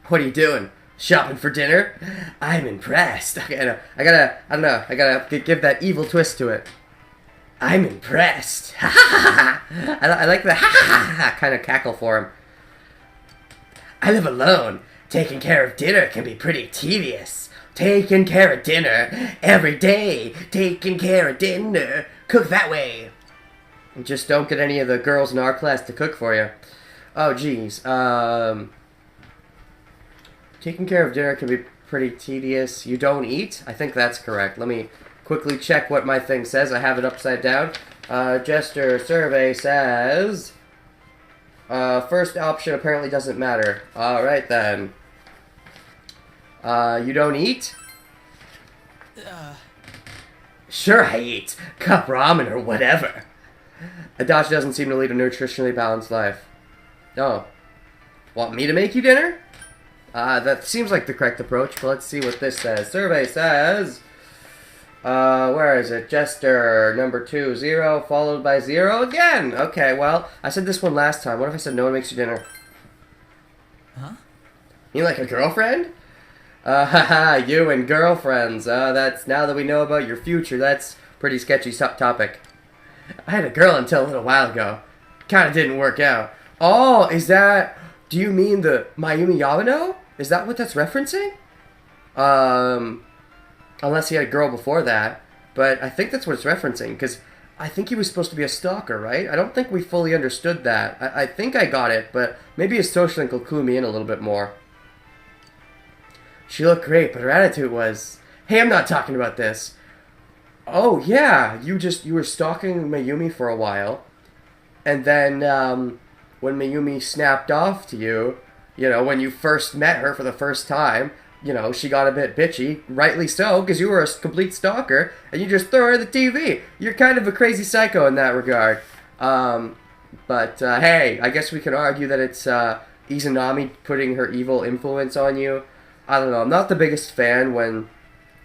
What are you doing? Shopping for dinner? I'm impressed. I don't know. I gotta give that evil twist to it. I'm impressed. I like the kind of cackle for him. I live alone. Taking care of dinner can be pretty tedious. Taking care of dinner every day. Taking care of dinner. Cook that way. And just don't get any of the girls in our class to cook for you. Oh, geez. Taking care of dinner can be pretty tedious. You don't eat? I think that's correct. Let me quickly check what my thing says. I have it upside down. Jester survey says... first option apparently doesn't matter. Alright then. You don't eat? Sure I eat. Cup ramen or whatever. Adachi doesn't seem to lead a nutritionally balanced life. Oh. Want me to make you dinner? That seems like the correct approach, but let's see what this says. Survey says... where is it? Jester, number 2, 0, followed by 0 again. Okay, well, I said this one last time. What if I said no one makes you dinner? Huh? You like a girlfriend? Haha, you and girlfriends. That's, now that we know about your future, that's pretty sketchy topic. I had a girl until a little while ago. Kinda didn't work out. Oh, is that, do you mean the Mayumi Yamano? Is that what that's referencing? Unless he had a girl before that. But I think that's what it's referencing, because I think he was supposed to be a stalker, right? I don't think we fully understood that. I think I got it, but maybe his social link will clue me in a little bit more. She looked great, but her attitude was, hey, I'm not talking about this. Oh, yeah, you were stalking Mayumi for a while, and then, when Mayumi snapped off to you, you know, when you first met her for the first time, you know, she got a bit bitchy, rightly so, because you were a complete stalker, and you just throw her the TV. You're kind of a crazy psycho in that regard. Hey, I guess we can argue that it's Izanami putting her evil influence on you. I don't know, I'm not the biggest fan when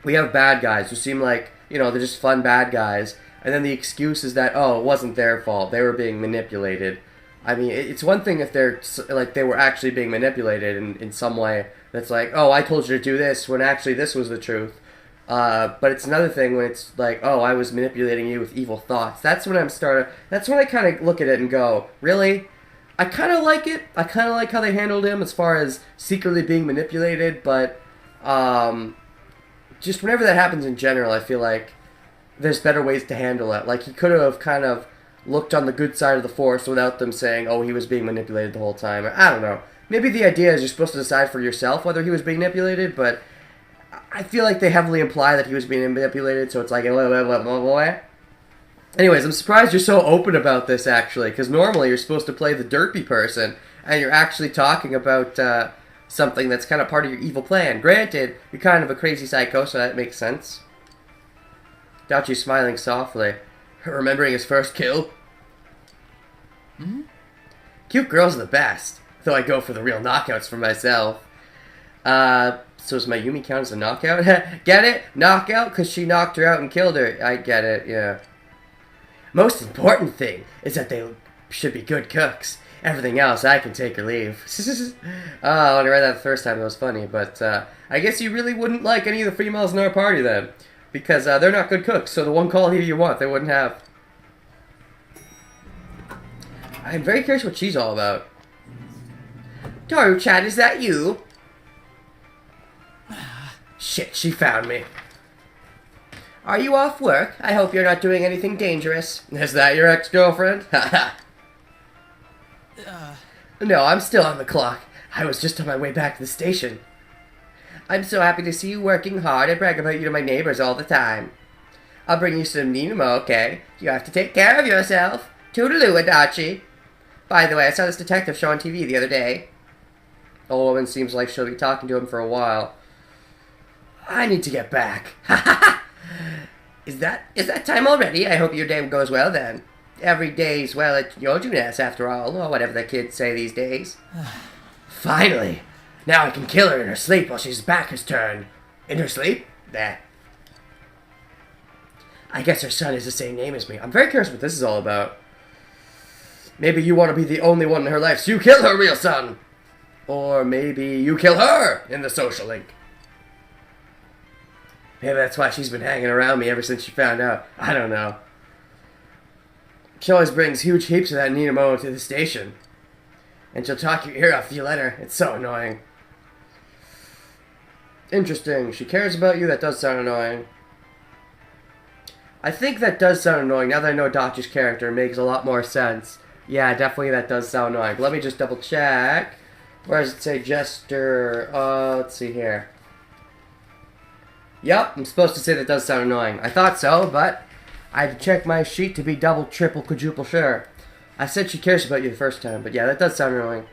we have bad guys who seem like, you know, they're just fun bad guys, and then the excuse is that, oh, it wasn't their fault, they were being manipulated. I mean, it's one thing if they're, like, they were actually being manipulated in some way. That's like, oh, I told you to do this, when actually this was the truth. But it's another thing when it's like, oh, I was manipulating you with evil thoughts. That's when that's when I kind of look at it and go, really? I kind of like it. I kind of like how they handled him as far as secretly being manipulated, but, just whenever that happens in general, I feel like there's better ways to handle it. Like, he could have kind of looked on the good side of the force without them saying, oh, he was being manipulated the whole time. I don't know. Maybe the idea is you're supposed to decide for yourself whether he was being manipulated, but I feel like they heavily imply that he was being manipulated, so it's like, blah, blah, blah, blah, blah. Anyways, I'm surprised you're so open about this, actually, because normally you're supposed to play the derpy person, and you're actually talking about something that's kind of part of your evil plan. Granted, you're kind of a crazy psycho, so that makes sense. Dachi smiling softly, remembering his first kill. Hmm? Cute girls are the best, though I go for the real knockouts for myself. So does Mayumi count as a knockout? Get it? Knockout? Because she knocked her out and killed her. I get it, yeah. Most important thing is that they should be good cooks. Everything else, I can take or leave. Oh, when I read that the first time, it was funny. But I guess you really wouldn't like any of the females in our party then. Because they're not good cooks, so the one quality you want, they wouldn't have. I'm very curious what she's all about. Toru-chan, is that you? Shit, she found me. Are you off work? I hope you're not doing anything dangerous. Is that your ex-girlfriend? Haha. No, I'm still on the clock. I was just on my way back to the station. I'm so happy to see you working hard. I brag about you to my neighbors all the time. I'll bring you some Ninamo, okay? You have to take care of yourself. Toodaloo, Adachi. By the way, I saw this detective show on TV the other day. The old woman seems like she'll be talking to him for a while. I need to get back. Is that time already? I hope your day goes well then. Every day's well at Yojunes after all, or whatever the kids say these days. Finally! Now I can kill her in her sleep while she's back is turned. In her sleep? Nah. I guess her son is the same name as me. I'm very curious what this is all about. Maybe you want to be the only one in her life, so you kill her real son! Or maybe you kill her in the social link. Maybe that's why she's been hanging around me ever since she found out. I don't know. She always brings huge heaps of that Ninamo to the station. And she'll talk your ear off if you let her. It's so annoying. Interesting. She cares about you. That does sound annoying. I think that does sound annoying. Now that I know Dachi's character, it makes a lot more sense. Yeah, definitely that does sound annoying. But let me just double check. Where does it say Jester? Let's see here. Yep, I'm supposed to say that does sound annoying. I thought so, but I had to check my sheet to be double, triple, quadruple sure. I said she cares about you the first time, but yeah, that does sound annoying.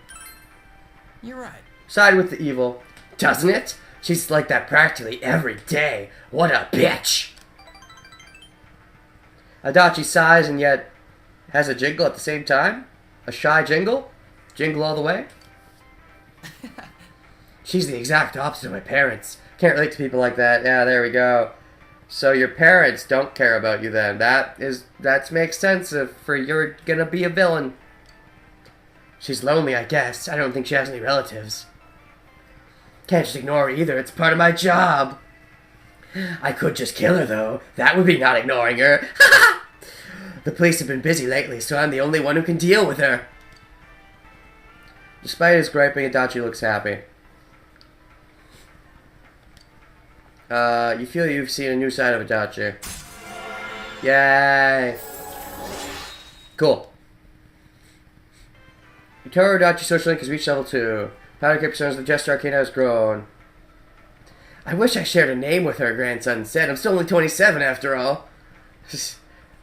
You're right. Side with the evil. Doesn't it? She's like that practically every day. What a bitch! Adachi sighs and yet has a jingle at the same time? A shy jingle? Jingle all the way? She's the exact opposite of my parents. Can't relate to people like that. Yeah, there we go. So your parents don't care about you then. That makes sense for you're gonna be a villain. She's lonely, I guess. I don't think she has any relatives. Can't just ignore her either. It's part of my job. I could just kill her, though. That would be not ignoring her. The police have been busy lately, so I'm the only one who can deal with her. Despite his griping, Adachi looks happy. You feel you've seen a new side of Adachi. Yay! Cool. Utaro Adachi social link has reached level 2. Powder Cape Stones, the Jester Arcana has grown. I wish I shared a name with her, grandson said. I'm still only 27 after all.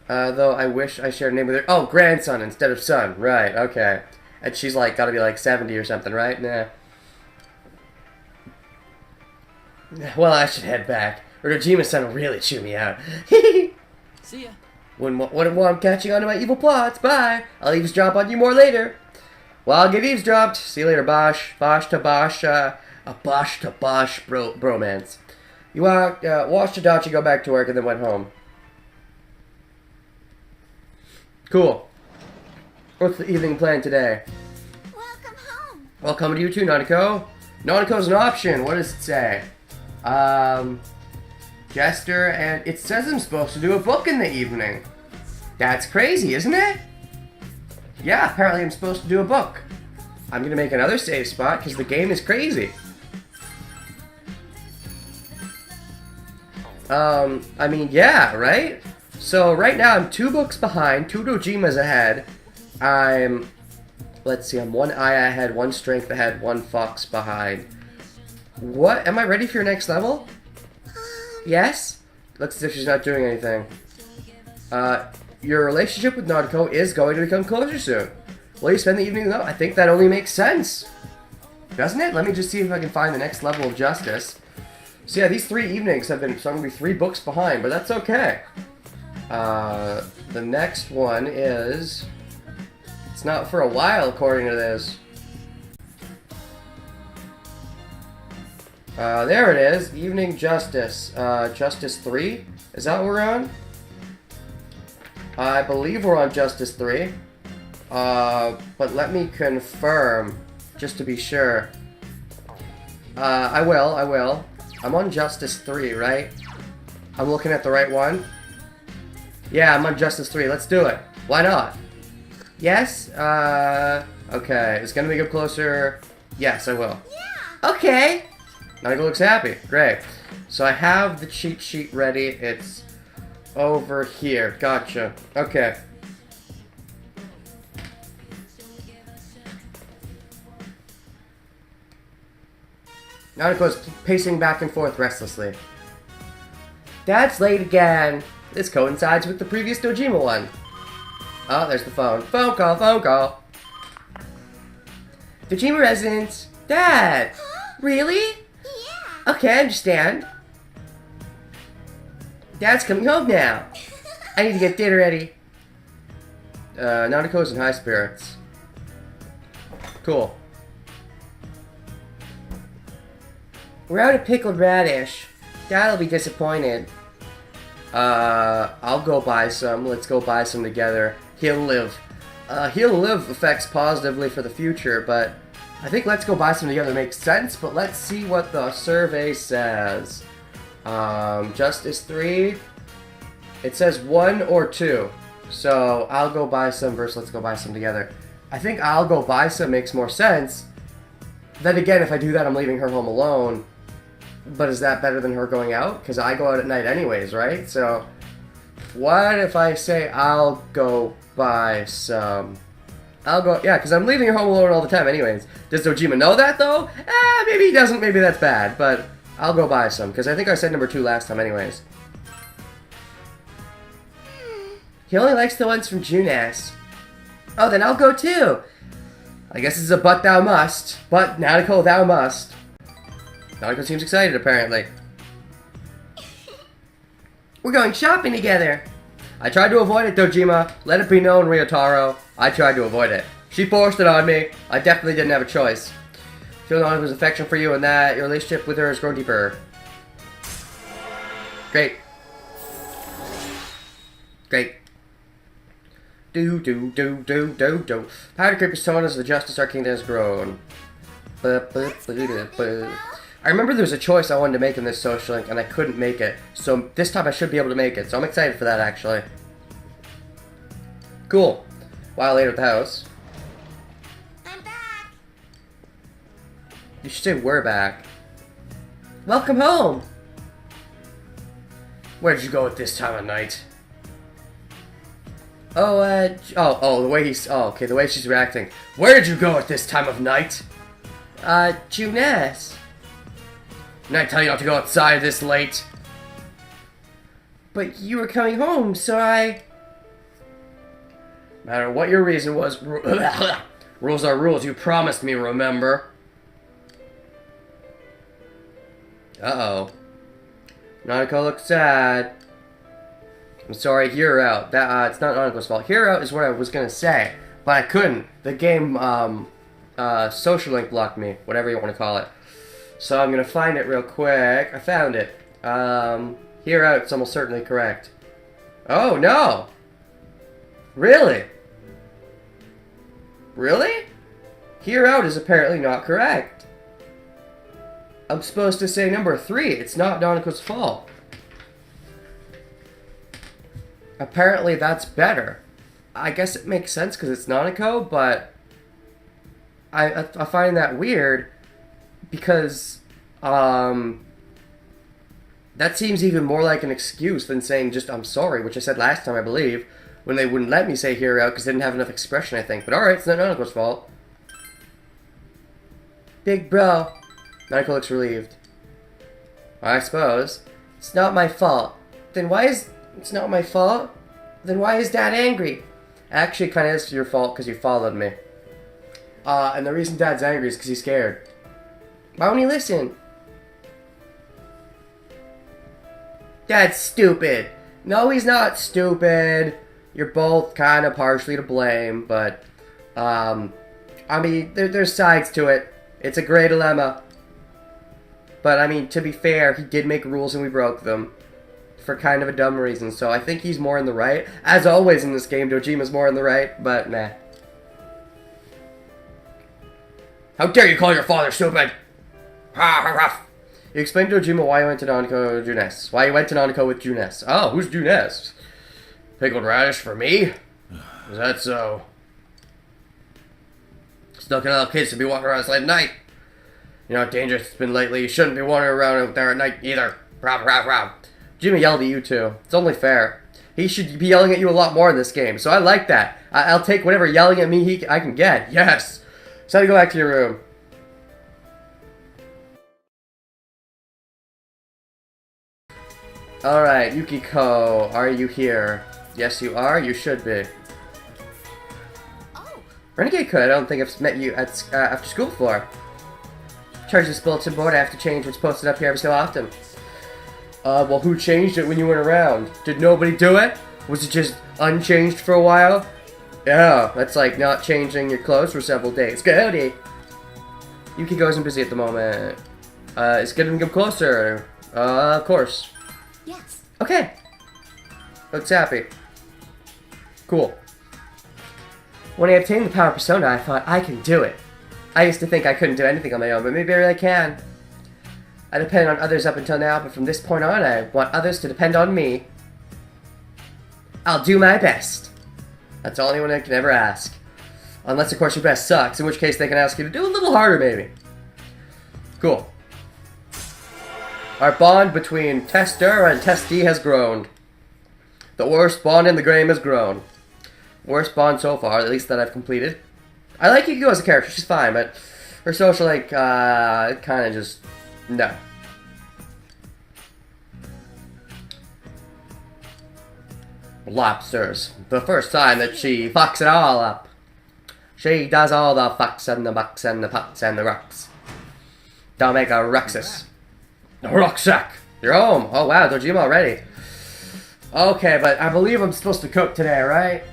Though I wish I shared a name with her. Oh, grandson instead of son. Right, okay. And she's like, gotta be like 70 or something, right? Nah. Well, I should head back. Or Dojima-san will really chew me out. See ya. Wouldn't want catching on to my evil plots. Bye. I'll eavesdrop on you more later. Well, I'll get eavesdropped. See you later, Bosch. Bosch to Bosch. A Bosch to Bosch bromance. You watched Adachi go back to work and then went home. Cool. What's the evening plan today? Welcome home. Welcome to you too, Nanako. Nanako's an option. What does it say? Jester, and it says I'm supposed to do a book in the evening. That's crazy, isn't it? Yeah, apparently I'm supposed to do a book. I'm gonna make another save spot because the game is crazy. I mean, yeah, right? So right now I'm 2 books behind, 2 Dojimas ahead. Let's see, I'm 1 Aya ahead, 1 Strength ahead, 1 Fox behind. What? Am I ready for your next level? Yes? Looks as if she's not doing anything. Your relationship with Nanako is going to become closer soon. Will you spend the evening though? I think that only makes sense. Doesn't it? Let me just see if I can find the next level of justice. So yeah, these 3 evenings have been, so I'm going to be 3 books behind, but that's okay. The next one is... It's not for a while, according to this. There it is. Evening Justice. Justice 3? Is that what we're on? I believe we're on Justice 3. But let me confirm, just to be sure. I will. I'm on Justice 3, right? I'm looking at the right one? Yeah, I'm on Justice 3. Let's do it. Why not? Yes? Okay. Is gonna make it closer? Yes, I will. Yeah. Okay. Nanako looks happy. Great. So I have the cheat sheet ready. It's over here. Gotcha. Okay. Nanako's pacing back and forth restlessly. Dad's late again. This coincides with the previous Dojima one. Oh, there's the phone. Phone call, phone call. Dojima residence. Dad! Huh? Really? Yeah. Okay, I understand. Dad's coming home now. I need to get dinner ready. Nanako's in high spirits. Cool. We're out of pickled radish. Dad'll be disappointed. I'll go buy some. Let's go buy some together. He'll live. He'll live affects positively for the future, but I think let's go buy some together makes sense, but let's see what the survey says. Justice 3. It says 1 or 2. So I'll go buy some versus let's go buy some together. I think I'll go buy some makes more sense. Then again, if I do that, I'm leaving her home alone. But is that better than her going out? Because I go out at night anyways, right? So what if I say I'll go buy some... yeah, because I'm leaving her home alone all the time anyways. Does Dojima know that, though? Maybe he doesn't. Maybe that's bad. But I'll go buy some, because I think I said number 2 last time anyways. He only likes the ones from Junes. Oh, then I'll go too. I guess it's a but thou must. But, Nanako, thou must. Nanako seems excited, apparently. We're going shopping together. I tried to avoid it, Dojima. Let it be known, Ryotaro. I tried to avoid it. She forced it on me. I definitely didn't have a choice. Feel Nanako's affection for you and that your relationship with her has grown deeper. Great. Great. Do. Powder Creep is someone as the Justice Our Kingdom has grown. I remember there was a choice I wanted to make in this social link and I couldn't make it. So this time I should be able to make it. So I'm excited for that actually. Cool. While later at the house. I'm back. You should say we're back. Welcome home. Where'd you go at this time of night? The way he's... Oh, okay, the way she's reacting. Where did you go at this time of night? Junes. Didn't I tell you not to go outside this late? But you were coming home, so I... No matter what your reason was, rules are rules. You promised me, remember? Uh-oh. Nanako looks sad. I'm sorry, Hero Out. It's not Nanako's fault. Hero Out is what I was gonna say, but I couldn't. The game, social link blocked me, whatever you want to call it. So I'm gonna find it real quick. I found it. Hero Out's almost certainly correct. Oh, no! Really? Really? Hero Out is apparently not correct. I'm supposed to say number 3. It's not Nanako's fault. Apparently that's better. I guess it makes sense because it's Nanako, but I find that weird because that seems even more like an excuse than saying just I'm sorry, which I said last time I believe, when they wouldn't let me say Hero Out because they didn't have enough expression, I think. But alright, it's not Nanako's fault. Big bro. Nanako looks relieved. I suppose. It's not my fault. Then why is... It's not my fault? Then why is Dad angry? Actually, it kind of is your fault because you followed me. And the reason Dad's angry is because he's scared. Why won't he listen? Dad's stupid. No, he's not stupid. You're both kind of partially to blame, but... I mean, there's sides to it. It's a gray dilemma. But, I mean, to be fair, he did make rules and we broke them. For kind of a dumb reason, so I think he's more in the right. As always in this game, Dojima's more in the right, but meh. How dare you call your father stupid! You explained to Dojima why you went to Nanako Junes. Why you went to Nanako with Junes. Oh, who's Junes? Pickled radish for me? Is that so? Still can't allow kids to be walking around late at night. You know how dangerous it's been lately. You shouldn't be wandering around out there at night either. Jimmy yelled at you too. It's only fair. He should be yelling at you a lot more in this game, so I like that. I'll take whatever yelling at me I can get. Yes! So to go back to your room. Alright, Yukiko, are you here? Yes, you are. You should be. Oh. Renegade could. I don't think I've met you at after school before. Charge this bulletin board. I have to change what's posted up here every so often. Well, who changed it when you weren't around? Did nobody do it? Was it just unchanged for a while? Yeah, that's like not changing your clothes for several days. Goody! Yukiko isn't busy at the moment. It's getting come closer. Of course. Yes. Okay. Looks happy. Cool. When I obtained the power persona, I thought, I can do it. I used to think I couldn't do anything on my own, but maybe I really can. I depended on others up until now, but from this point on, I want others to depend on me. I'll do my best. That's all anyone can ever ask. Unless, of course, your best sucks, in which case they can ask you to do a little harder, maybe. Cool. Our bond between tester and testee has grown. The worst bond in the game has grown. Worst bond so far, at least that I've completed. I like Yukiko as a character, she's fine, but her social, like, kind of just, no. Lobsters. The first time that she fucks it all up. She does all the fucks and the bucks and the pucks and the rucks. Don't make a ruxus. A rucksack. You're home. Oh wow, Dojima already. Okay, but I believe I'm supposed to cook today, right?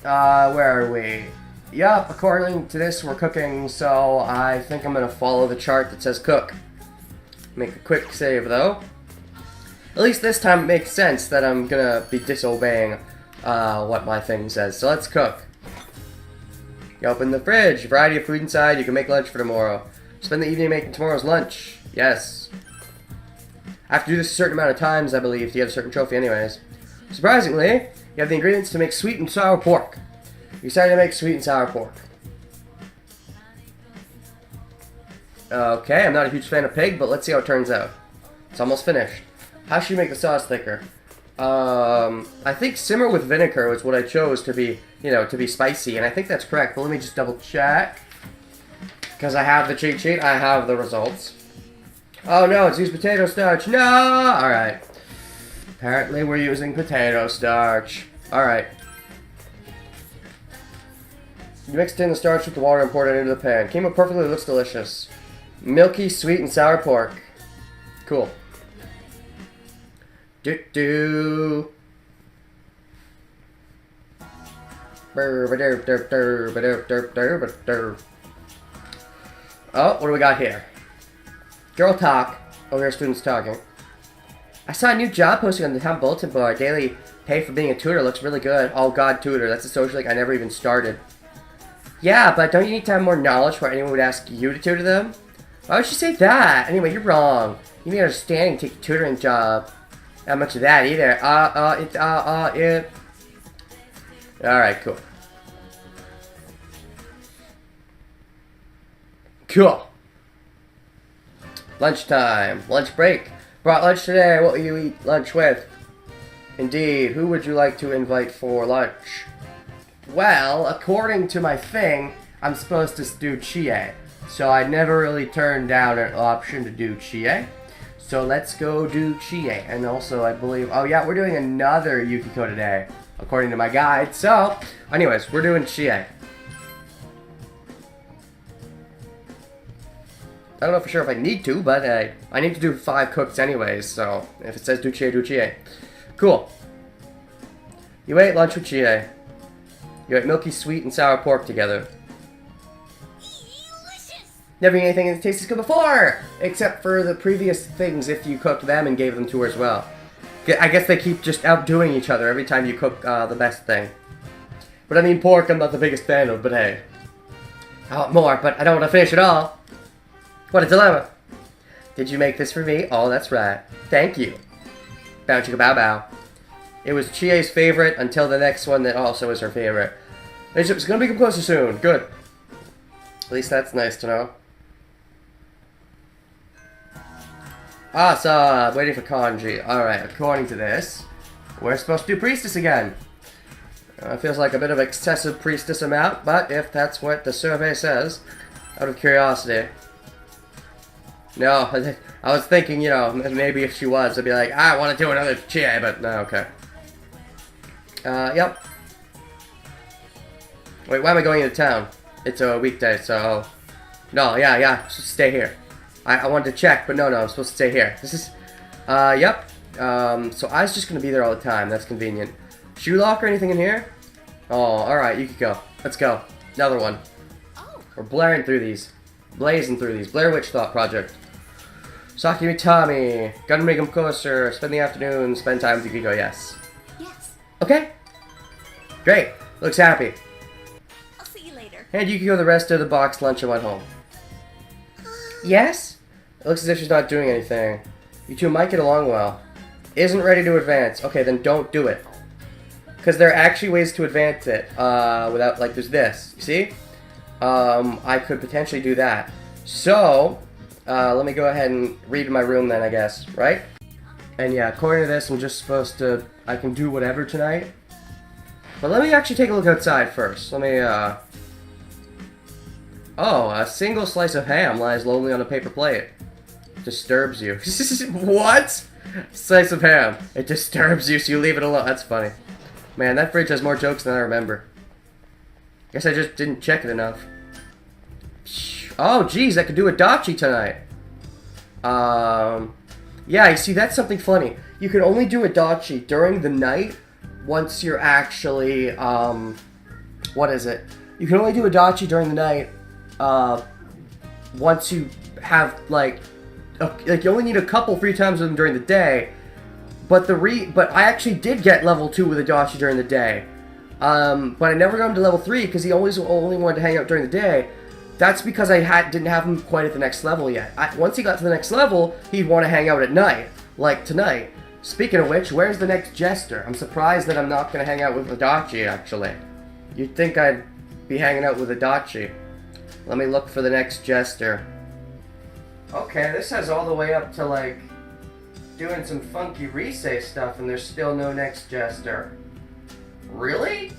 Where are we? Yup, according to this, we're cooking, so I think I'm gonna follow the chart that says cook. Make a quick save, though. At least this time it makes sense that I'm gonna be disobeying what my thing says. So let's cook. You open the fridge, variety of food inside, you can make lunch for tomorrow. Spend the evening making tomorrow's lunch. Yes. I have to do this a certain amount of times, I believe, to get a certain trophy anyways. Surprisingly, you have the ingredients to make sweet and sour pork. You decided to make sweet and sour pork. Okay, I'm not a huge fan of pig, but let's see how it turns out. It's almost finished. How should you make the sauce thicker? I think simmer with vinegar was what I chose to be, to be spicy, and I think that's correct, but let me just double check. Because I have the cheat sheet, I have the results. Oh no, it's used potato starch. No! Alright. Apparently we're using potato starch. Alright. You mixed in the starch with the water and poured it into the pan. Came out perfectly, looks delicious. Milky, sweet, and sour pork. Cool. Do-do. Oh, what do we got here? Girl talk. Oh, here are students talking. I saw a new job posting on the town bulletin board. Daily pay for being a tutor looks really good. Oh god, tutor. That's a social link I never even started. Yeah, but don't you need to have more knowledge before anyone would ask you to tutor them? Why would you say that? Anyway, you're wrong. You need understanding to take a tutoring job. Not much of that either. Yeah. Alright, cool. Cool. Lunchtime. Lunch break. Brought lunch today. What will you eat lunch with? Indeed. Who would you like to invite for lunch? Well, according to my thing, I'm supposed to do Chie. So I never really turned down an option to do Chie. So let's go do Chie. And also, I believe... Oh yeah, we're doing another Yukiko today, according to my guide. So, anyways, we're doing Chie. I don't know for sure if I need to, but I need to do 5 cooks anyways, so if it says do Chie, do Chie. Cool. You ate lunch with Chie. You ate milky, sweet, and sour pork together. Delicious! Never eaten anything that tastes as good before! Except for the previous things if you cooked them and gave them to her as well. I guess they keep just outdoing each other every time you cook the best thing. But I mean, pork I'm not the biggest fan of, but hey. I want more, but I don't want to finish it all. What a dilemma. Did you make this for me? Oh, that's right. Thank you. Bow chicka bow bow. It was Chie's favorite until the next one that also is her favorite. It's gonna become closer soon. Good. At least that's nice to know. Ah, so waiting for kanji. Alright, according to this, we're supposed to do priestess again. Feels like a bit of excessive priestess amount, but if that's what the survey says, out of curiosity. No, I was thinking, maybe if she was, I'd be like, I want to do another Chie, but no, okay. Yep. Wait, why am I going into town? It's a weekday, so... No, yeah, just stay here. I wanted to check, but no, I'm supposed to stay here. This is... yep. So I was just gonna be there all the time, that's convenient. Shoe lock or anything in here? Oh, alright, you could go. Let's go. Another one. Oh, We're blazing through these. Blair Witch Thought Project. Saki Mitami. Gonna make him closer. Spend the afternoon. Spend time with Yukiko. Yes. yes. Okay. Great. Looks happy. I'll see you later. And you can go the rest of the box lunch and went home. Yes? It looks as if she's not doing anything. You two might get along well. Isn't ready to advance. Okay, then don't do it. Because there are actually ways to advance it. Without, like, there's this. You see? I could potentially do that. So, let me go ahead and read my room then, I guess. Right? And yeah, according to this, I'm just supposed to... I can do whatever tonight. But let me actually take a look outside first. Let me, Oh, a single slice of ham lies lonely on a paper plate. Disturbs you. What? Slice of ham. It disturbs you, so you leave it alone. That's funny. Man, that fridge has more jokes than I remember. Guess I just didn't check it enough. Oh, geez, I could do a dachi tonight. Yeah, you see, that's something funny. You can only do a dachi during the night once you're actually, what is it? You can only do a dachi during the night, once you have, like you only need a couple free times with them during the day, but I actually did get level 2 with a dachi during the day, but I never got him to level 3 because he always only wanted to hang out during the day. That's because I didn't have him quite at the next level yet. Once he got to the next level, he'd want to hang out at night, like tonight. Speaking of which, where's the next jester? I'm surprised that I'm not going to hang out with Adachi, actually. You'd think I'd be hanging out with Adachi. Let me look for the next jester. Okay, this has all the way up to, like, doing some funky Risei stuff, and there's still no next jester. Really?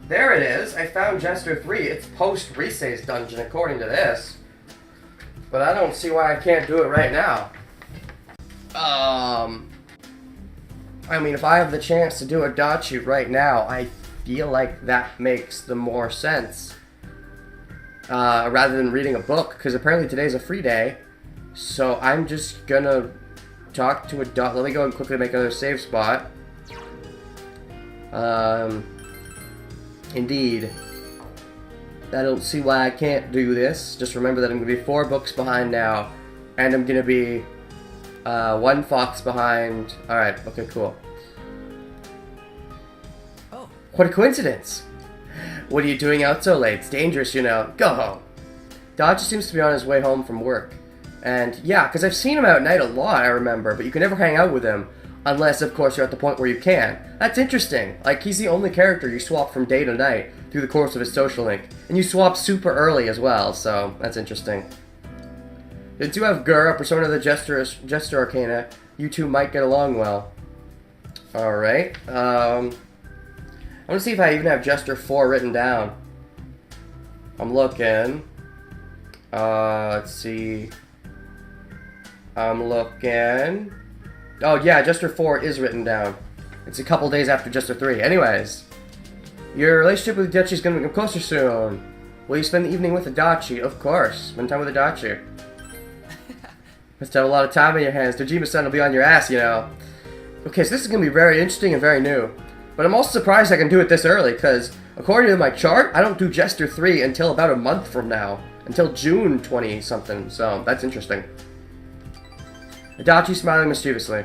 There it is. I found Jester 3. It's post Risei's dungeon, according to this. But I don't see why I can't do it right now. I mean, if I have the chance to do a dachi right now, I feel like that makes the more sense. Rather than reading a book, because apparently today's a free day. So I'm just gonna talk to a dachi. Let me go and quickly make another save spot. Indeed. I don't see why I can't do this. Just remember that I'm going to be 4 books behind now. And I'm going to be 1 fox behind. Alright, okay, cool. Oh. What a coincidence! What are you doing out so late? It's dangerous, you know. Go home. Dachi seems to be on his way home from work. And yeah, because I've seen him out at night a lot, I remember. But you can never hang out with him. Unless, of course, you're at the point where you can. That's interesting. Like, he's the only character you swap from day to night through the course of his social link. And you swap super early as well, so that's interesting. You do have Gur, a persona of the Jester Arcana. You two might get along well. Alright. I want to see if I even have Jester 4 written down. I'm looking. Let's see. I'm looking. Oh yeah, Jester 4 is written down. It's a couple days after Jester 3. Anyways, your relationship with Adachi is going to become closer soon. Will you spend the evening with Adachi? Of course. Spend time with Adachi. Must have a lot of time in your hands. Dojima-san will be on your ass, you know. Okay, so this is going to be very interesting and very new. But I'm also surprised I can do it this early, because according to my chart, I don't do Jester 3 until about a month from now. Until June 20-something, so that's interesting. Adachi smiling mischievously.